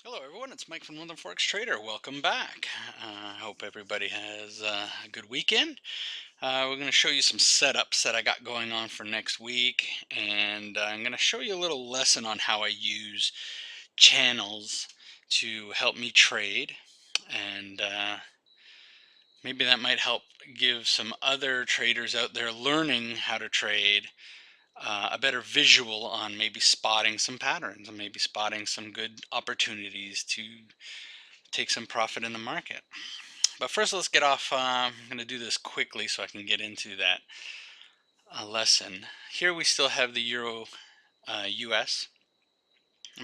Hello, everyone. It's Mike from Northern Forex Trader. Welcome back. I hope everybody has a good weekend. We're going to show you some setups that I got going on for next week, and I'm going to show you a little lesson on how I use channels to help me trade, and maybe that might help give some other traders out there learning how to trade a better visual on maybe spotting some patterns and maybe spotting some good opportunities to take some profit in the market. But first, let's get off. I'm going to do this quickly so I can get into that lesson. Here we still have the Euro US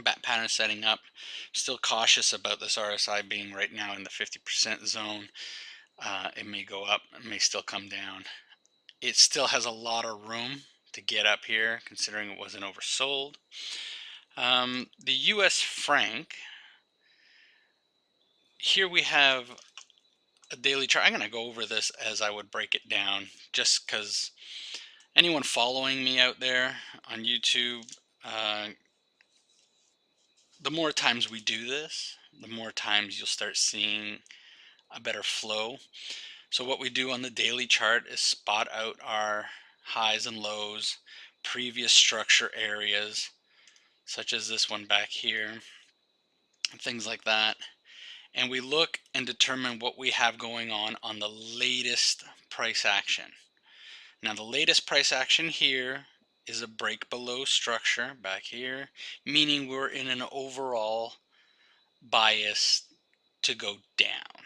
bat pattern setting up. Still cautious about this RSI being right now in the 50% zone. It may go up, it may still come down. It still has a lot of room to get up here considering it wasn't oversold. The US franc, here we have a daily chart. I'm going to go over this as I would break it down, just because anyone following me out there on YouTube, the more times we do this, the more times you'll start seeing a better flow. So what we do on the daily chart is spot out our highs and lows, previous structure areas, such as this one back here, and things like that. And we look and determine what we have going on the latest price action. Now the latest price action here is a break below structure back here, meaning we're in an overall bias to go down.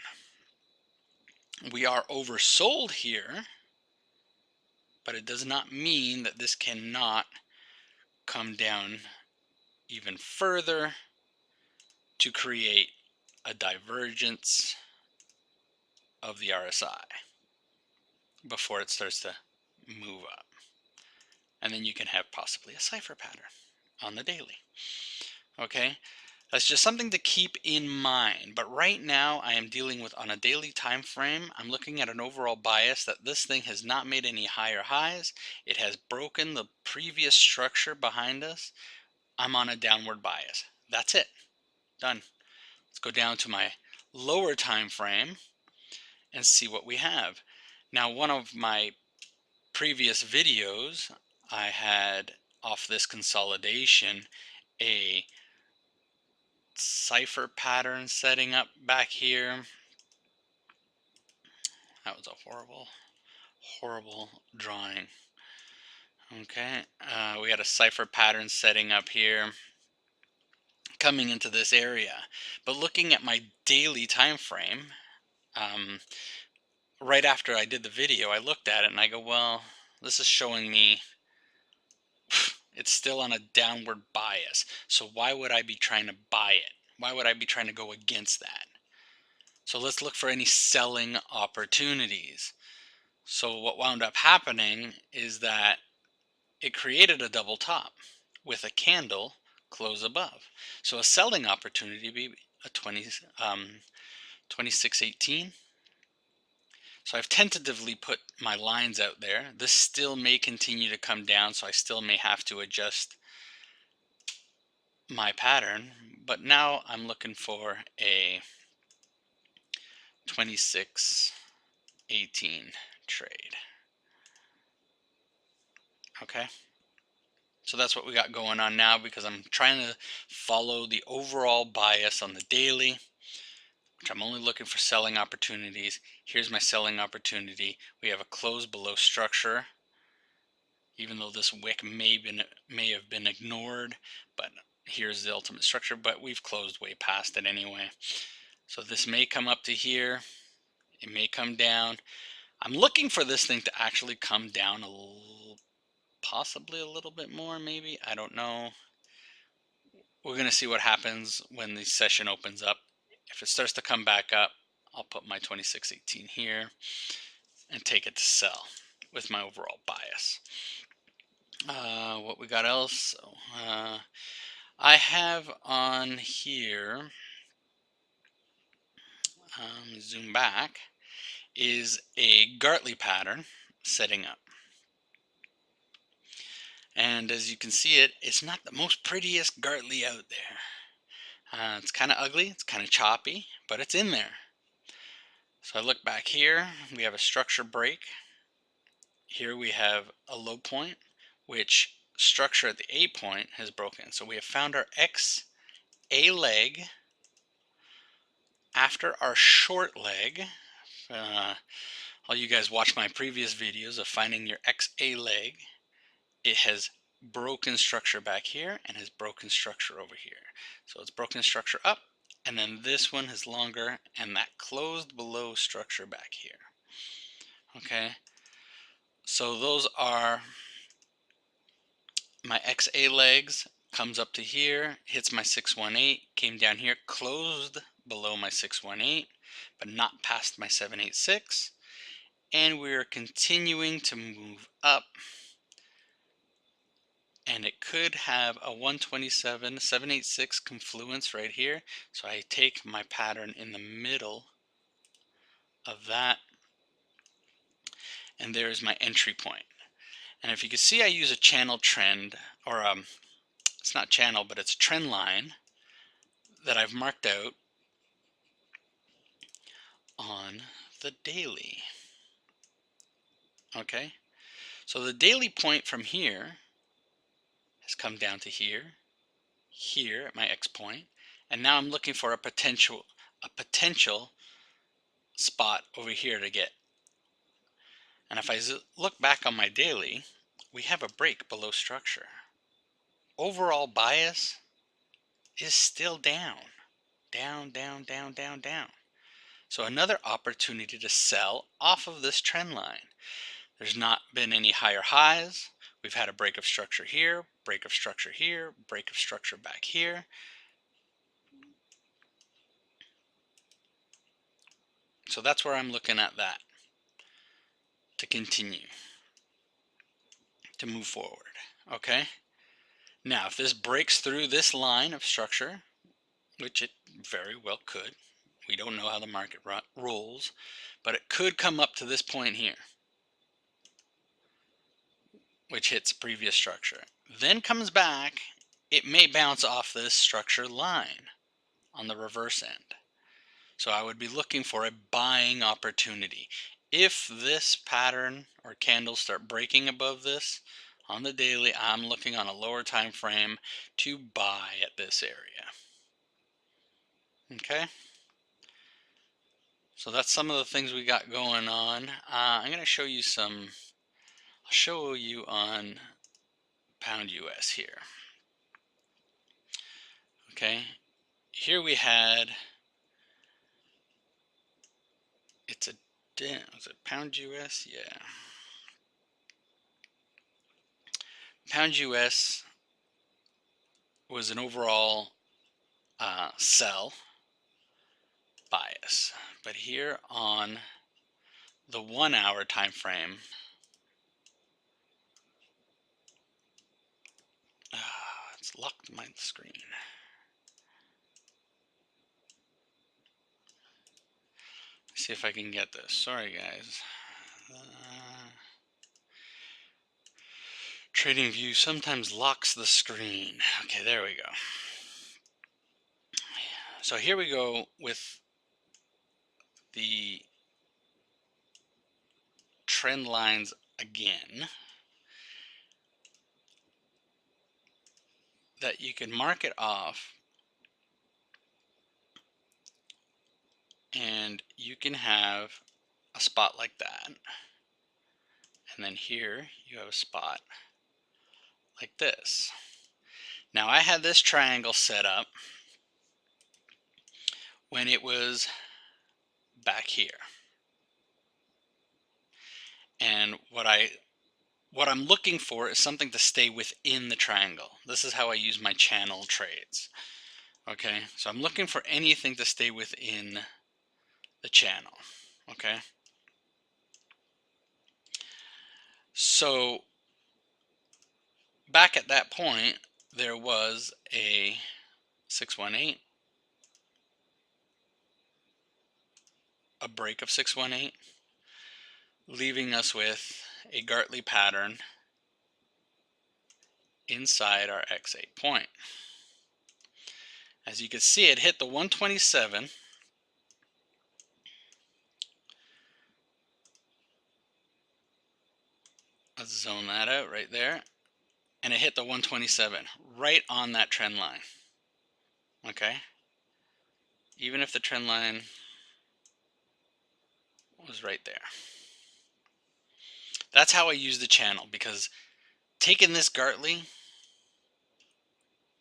We are oversold here, but it does not mean that this cannot come down even further to create a divergence of the RSI before it starts to move up. And then you can have possibly a cipher pattern on the daily. Okay, that's just something to keep in mind. But right now I am dealing with, on a daily time frame, I'm looking at an overall bias that this thing has not made any higher highs. It has broken the previous structure behind us. I'm on a downward bias. That's it. Done. Let's go down to my lower time frame and see what we have. Now, one of my previous videos, I had, off this consolidation, a cipher pattern setting up back here. That was a horrible drawing. Okay, we had a cipher pattern setting up here coming into this area, but looking at my daily time frame, right after I did the video, I looked at it and I go, well, this is showing me it's still on a downward bias. So why would I be trying to buy it? Why would I be trying to go against that? So let's look for any selling opportunities. So what wound up happening is that it created a double top with a candle close above. So a selling opportunity would be a 2618. So I've tentatively put my lines out there. This still may continue to come down, so I still may have to adjust my pattern, but now I'm looking for a 2618 trade. Okay, so that's what we got going on now, because I'm trying to follow the overall bias on the daily, which I'm only looking for selling opportunities. Here's my selling opportunity. We have a close below structure, even though this wick may have been ignored, but here's the ultimate structure, but we've closed way past it anyway. So this may come up to here, it may come down. I'm looking for this thing to actually come down a little, possibly a little bit more, maybe, I don't know. We're gonna see what happens when the session opens up. If it starts to come back up, I'll put my 2618 here and take it to sell with my overall bias. What we got else? I have on here, zoom back, is a Gartley pattern setting up. And as you can see it's not the most prettiest Gartley out there. It's kind of ugly, it's kind of choppy, but it's in there. So I look back here, we have a structure break. Here we have a low point, which structure at the A point has broken. So we have found our XA leg after our short leg. All you guys watch my previous videos of finding your XA leg. It has broken structure back here and has broken structure over here. So it's broken structure up, and then this one is longer, and that closed below structure back here. Okay, so those are my XA legs. Comes up to here, hits my 618, came down here, closed below my 618, but not past my 786. And we're continuing to move up, and it could have a 127, 786 confluence right here. So I take my pattern in the middle of that, and there's my entry point. And if you can see, I use a channel trend, or it's not channel, but it's a trend line that I've marked out on the daily. Okay, so the daily point from here has come down to here, here at my X point, and now I'm looking for a potential spot over here to get. And if I look back on my daily, we have a break below structure. Overall bias is still down, down, down, down, down, down. So another opportunity to sell off of this trend line. There's not been any higher highs. We've had a break of structure here, break of structure here, break of structure back here. So that's where I'm looking at that to continue to move forward. Okay. Now, if this breaks through this line of structure, which it very well could, we don't know how the market rolls, but it could come up to this point here, which hits previous structure, then comes back, it may bounce off this structure line on the reverse end. So I would be looking for a buying opportunity. If this pattern or candles start breaking above this on the daily, I'm looking on a lower time frame to buy at this area. Okay, so that's some of the things we got going on. I'm going to show you some. I'll show you on pound US here. Okay, here we had, it's a, was it pound US? Yeah. Pound US was an overall sell bias, but here on the 1 hour time frame, it's locked my screen. See if I can get this. Sorry guys. TradingView sometimes locks the screen. Okay, there we go. So here we go with the trend lines again, that you can mark it off, and you can have a spot like that, and then here you have a spot like this. Now I had this triangle set up when it was back here, and what I'm looking for is something to stay within the triangle. This is how I use my channel trades. Okay, so I'm looking for anything to stay within the channel. Okay, so back at that point, there was a 618, a break of 618, leaving us with a Gartley pattern inside our X8 point. As you can see, it hit the 127. Let's zone that out right there. And it hit the 127 right on that trend line. Okay. Even if the trend line was right there. That's how I use the channel, because taking this Gartley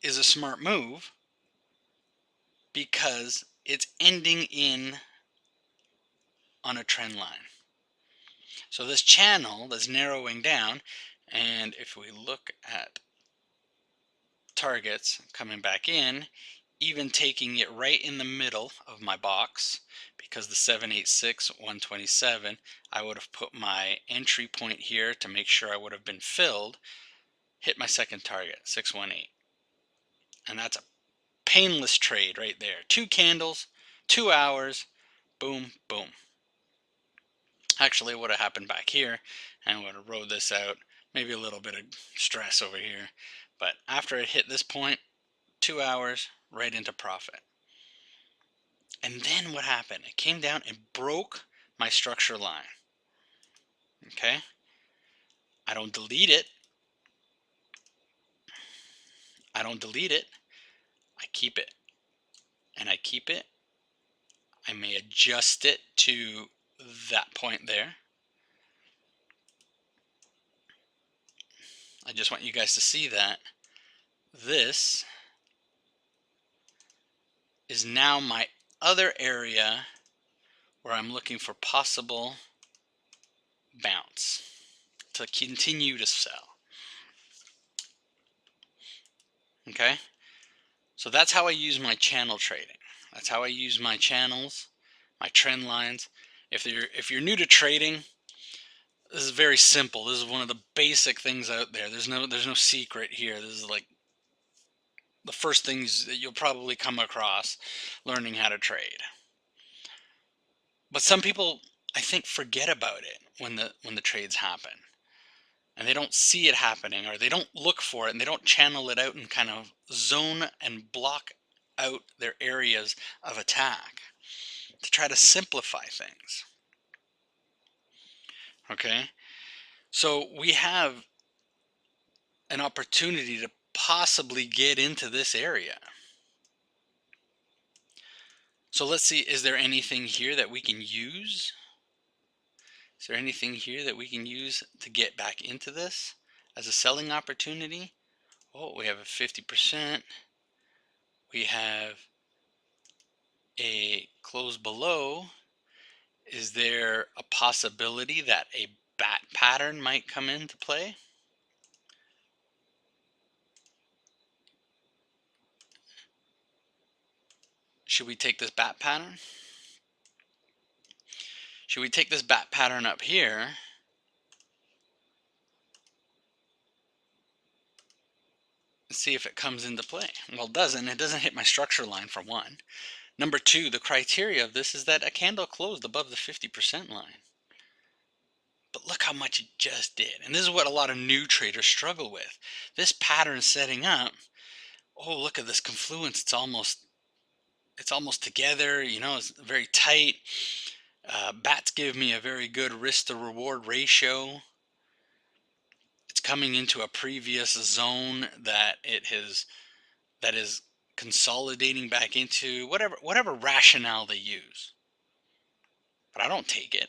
is a smart move because it's ending in on a trend line. So this channel that's narrowing down, and if we look at targets coming back in, even taking it right in the middle of my box, because the 786 127, I would have put my entry point here to make sure I would have been filled, hit my second target, 618. And that's a painless trade right there. 2 candles, 2 hours, boom, boom. Actually, it would have happened back here, and would have rode this out. Maybe a little bit of stress over here. But after it hit this point, 2 hours, right into profit. And then what happened? It came down and broke my structure line. Okay? I don't delete it. I don't delete it. I keep it. And I keep it. I may adjust it to that point there. I just want you guys to see that this is now my other area where I'm looking for possible bounce to continue to sell. Okay? So that's how I use my channel trading. That's how I use my channels, my trend lines. If you're new to trading, this is very simple. This is one of the basic things out there. There's no secret here. This is like the first things that you'll probably come across learning how to trade. But some people, I think, forget about it when the trades happen. And they don't see it happening, or they don't look for it, and they don't channel it out and kind of zone and block out their areas of attack to try to simplify things. Okay? So we have an opportunity to possibly get into this area. So let's see, is there anything here that we can use? Is there anything here that we can use to get back into this as a selling opportunity? Oh, we have a 50%. We have a close below. Is there a possibility that a bat pattern might come into play? Should we take this bat pattern? Should we take this bat pattern up here? And see if it comes into play. Well, it doesn't. It doesn't hit my structure line, for one. Number two, the criteria of this is that a candle closed above the 50% line. But look how much it just did. And this is what a lot of new traders struggle with. This pattern setting up, oh, look at this confluence. It's almost together, you know, it's very tight. Bats give me a very good risk to reward ratio. It's coming into a previous zone that is consolidating back into whatever rationale they use. But I don't take it.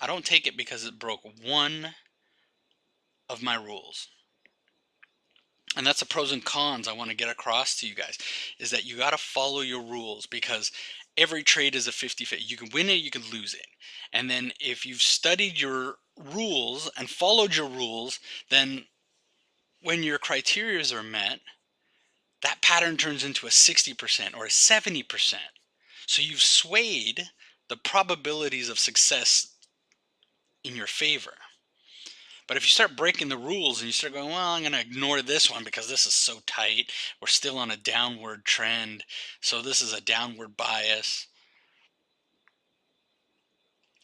I don't take it because it broke one of my rules. And that's the pros and cons I want to get across to you guys, is that you got to follow your rules, because every trade is a 50-50. You can win it, you can lose it. And then if you've studied your rules and followed your rules, then when your criteria are met, that pattern turns into a 60% or a 70%. So you've swayed the probabilities of success in your favor. But if you start breaking the rules and you start going, well, I'm going to ignore this one because this is so tight, we're still on a downward trend, so this is a downward bias.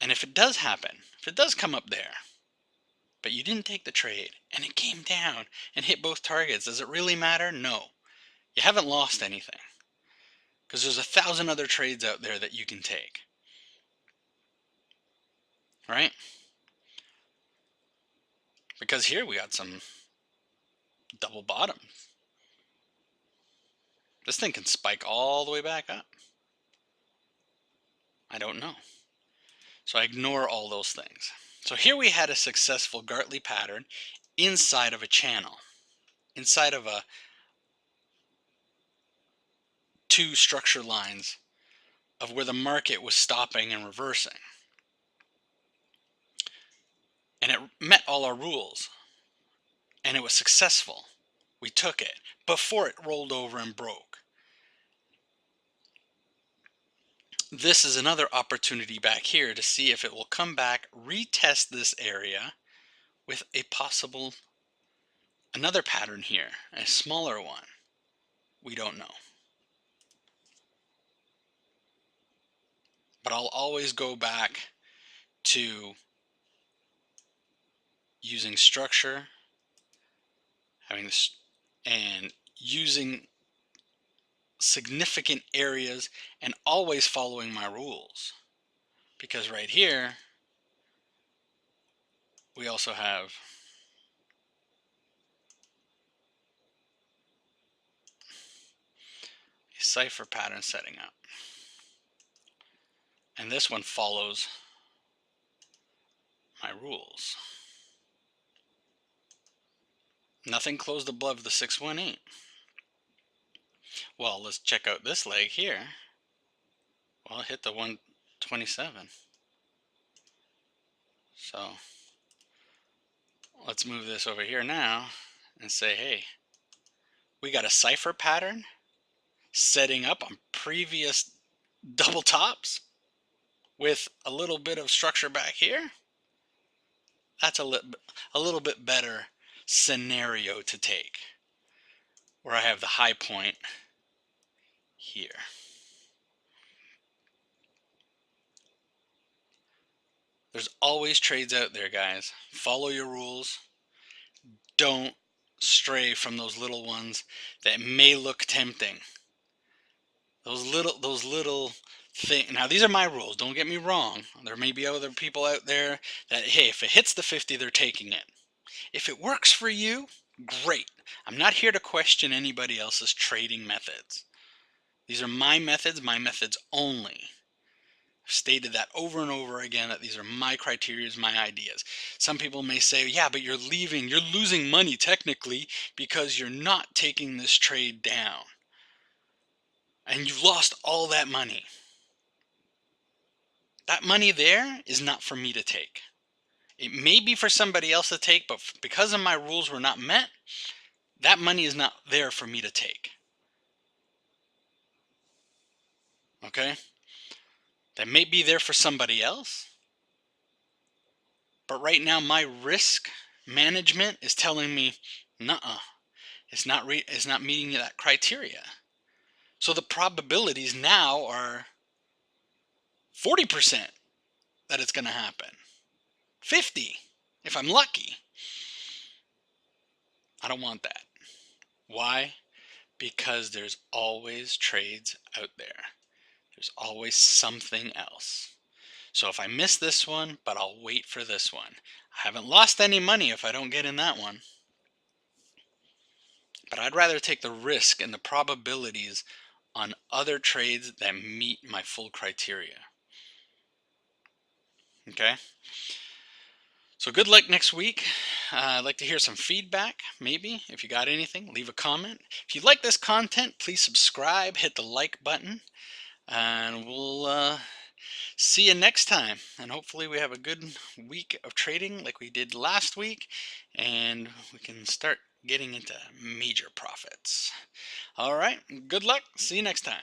And if it does happen, if it does come up there, but you didn't take the trade and it came down and hit both targets, does it really matter? No. You haven't lost anything. because there's 1,000 other trades out there that you can take, right? Because here we got some double bottoms. This thing can spike all the way back up. I don't know. So I ignore all those things. So here we had a successful Gartley pattern inside of a channel, inside of a two structure lines of where the market was stopping and reversing. And it met all our rules. And it was successful. We took it before it rolled over and broke. This is another opportunity back here to see if it will come back, retest this area with a possible another pattern here, a smaller one. We don't know. But I'll always go back to using structure, having this, and using significant areas, and always following my rules. Because right here, we also have a cipher pattern setting up. And this one follows my rules. Nothing closed above the 618. Well, let's check out this leg here. Well, it hit the 127. So let's move this over here now and say, hey, we got a cipher pattern setting up on previous double tops with a little bit of structure back here. That's a little bit better scenario to take, where I have the high point here. There's always trades out there, guys. Follow your rules. Don't stray from those little ones that may look tempting. Those little things. Now, these are my rules. Don't get me wrong. There may be other people out there that, hey, if it hits the 50, they're taking it. If it works for you, great. I'm not here to question anybody else's trading methods. These are my methods only. I've stated that over and over again, that these are my criteria, my ideas. Some people may say, yeah, but you're losing money technically because you're not taking this trade down. And you've lost all that money. That money there is not for me to take. It may be for somebody else to take, but because of my rules were not met, that money is not there for me to take. Okay? That may be there for somebody else. But right now, my risk management is telling me, nuh-uh, it's not meeting that criteria. So the probabilities now are 40% that it's going to happen. 50, if I'm lucky. I don't want that. Why? Because there's always trades out there. There's always something else. So if I miss this one, but I'll wait for this one. I haven't lost any money if I don't get in that one. But I'd rather take the risk and the probabilities on other trades that meet my full criteria. Okay? So good luck next week. I'd like to hear some feedback, maybe. If you got anything, leave a comment. If you like this content, please subscribe, hit the like button, and we'll see you next time. And hopefully we have a good week of trading like we did last week, and we can start getting into major profits. All right, good luck. See you next time.